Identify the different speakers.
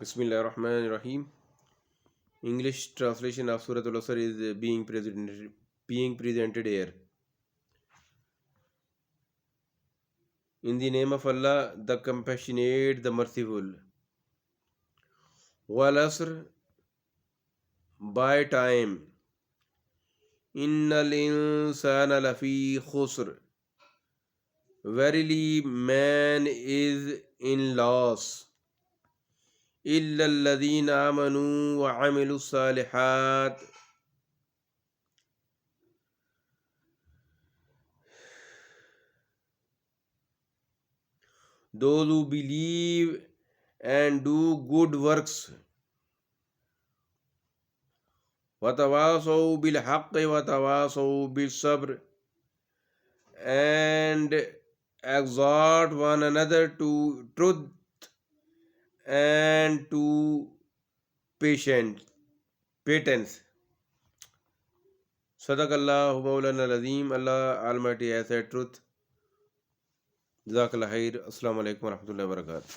Speaker 1: Bismillahirrahmanirrahim. English translation of Surah Al-Asr is being presented here. In the name of Allah, the Compassionate, the Merciful. Wal Asr, by time. Innal insana lafi khusr. Verily, man is in loss. Illa alladhina amanu wa amilu salihat. Those who believe and do good works. وَتَوَاصَوْا بِالْحَقِّ وَتَوَاصَوْا بِالصَّبْرِ, and exhort one another to truth and to patience. Sadaqallahu Mawlana al-Azim. Allah Almighty has said truth. Jazakallah khair. Assalamu alaikum wa rahmatullahi wa barakatuh.